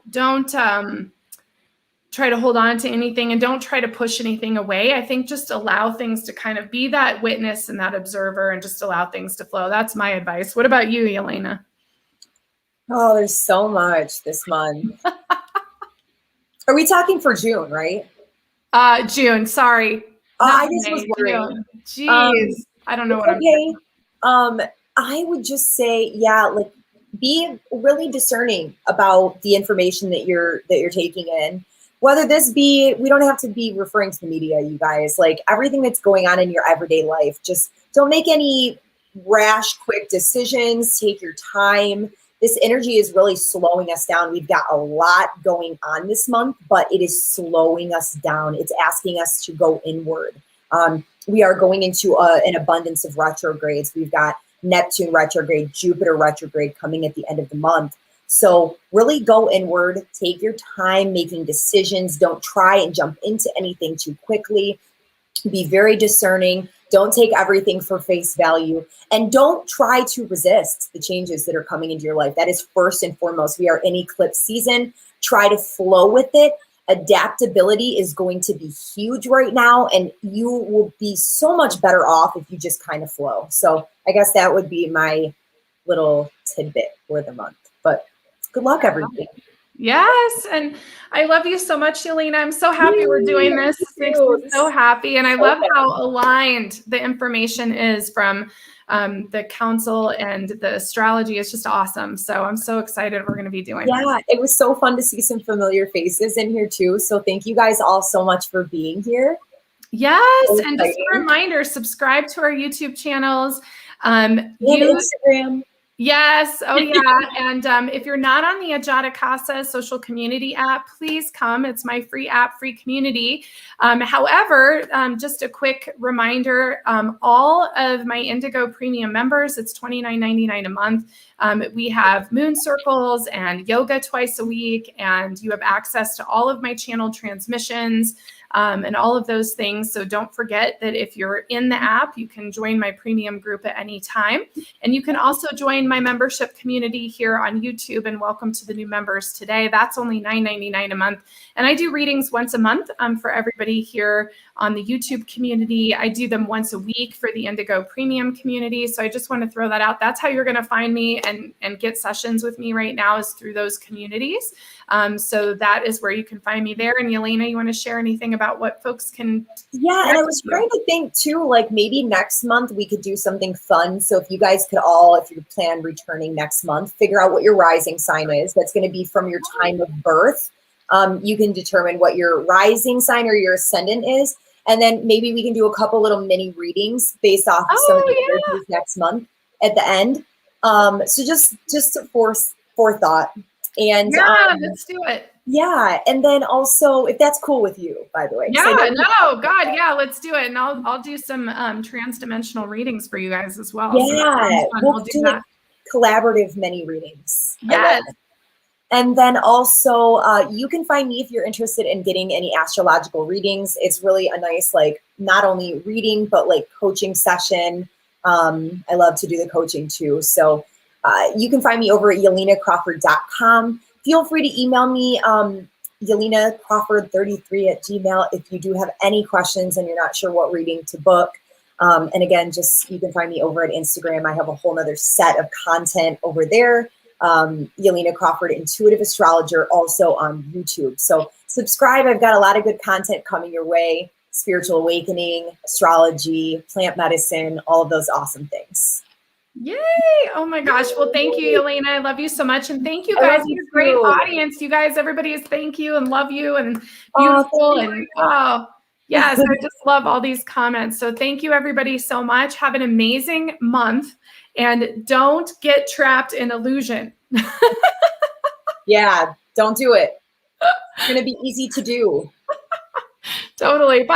try to hold on to anything, and don't try to push anything away. I think just allow things to kind of be that witness and that observer, and just allow things to flow. That's my advice. What about you, Yelena? Oh, there's so much this month. Are we talking for June, right? June, sorry. I just was worried. Jeez. I don't know what okay. I would just say, like, be really discerning about the information that you're taking in. Whether this be, we don't have to be referring to the media, you guys. Like, everything that's going on in your everyday life, just don't make any rash, quick decisions. Take your time. This energy is really slowing us down. We've got a lot going on this month, but it is slowing us down. It's asking us to go inward. We are going into an abundance of retrogrades. We've got Neptune retrograde, Jupiter retrograde coming at the end of the month. So really go inward, take your time making decisions. Don't try and jump into anything too quickly. Be very discerning. Don't take everything for face value, and don't try to resist the changes that are coming into your life. That is first and foremost. We are in eclipse season. Try to flow with it. Adaptability is going to be huge right now, and you will be so much better off if you just kind of flow. So I guess that would be my little tidbit for the month. But good luck, everybody. Yes. And I love you so much, Yelena. I'm so happy we're doing this. It makes me so happy. And I love how aligned the information is from the council and the astrology. It's just awesome. So I'm so excited we're going to be doing this. It was so fun to see some familiar faces in here too. So thank you guys all so much for being here. Yes. So and just a reminder, subscribe to our YouTube channels. And Instagram. Yes. Oh, yeah. And if you're not on the Ajata Casa social community app, please come. It's my free app, free community. However, just a quick reminder, all of my Indigo Premium members, it's $29.99 a month. We have moon circles and yoga twice a week, and you have access to all of my channel transmissions. And all of those things. So don't forget that if you're in the app, you can join my premium group at any time. And you can also join my membership community here on YouTube. And welcome to the new members today. That's only $9.99 a month. And I do readings once a month for everybody here on the YouTube community. I do them once a week for the Indigo Premium community. So I just want to throw that out. That's how you're going to find me and get sessions with me right now, is through those communities. So that is where you can find me there. And Yelena, you want to share anything about what folks can? Yeah, and I was trying to think too, like maybe next month we could do something fun. So if you guys could all, if you plan returning next month, figure out what your rising sign is. That's going to be from your time of birth. You can determine what your rising sign or your ascendant is. And then maybe we can do a couple little mini readings based off of some of the energies next month at the end. So just forethought. And let's do it. Yeah, and then also, if that's cool with you, by the way. Let's do it. And I'll do some transdimensional readings for you guys as well. Yeah, so we'll do that. Collaborative mini readings. Yes. And then also, you can find me if you're interested in getting any astrological readings. It's really a nice, like, not only reading, but like coaching session. I love to do the coaching too. So you can find me over at YelenaCrawford.com. Feel free to email me, YelenaCrawford33@gmail.com if you do have any questions and you're not sure what reading to book. And again, you can find me over at Instagram. I have a whole nother set of content over there. Yelena Crawford, Intuitive Astrologer, also on YouTube. So subscribe. I've got a lot of good content coming your way. Spiritual awakening, astrology, plant medicine, all of those awesome things. Yay. Oh my gosh. Well, thank you, Yelena. I love you so much. And thank you guys. You're a great audience. You guys, everybody is thank you and love you and beautiful. Yes, I just love all these comments. So thank you everybody so much. Have an amazing month and don't get trapped in illusion. Yeah, don't do it. It's going to be easy to do. Totally. Bye.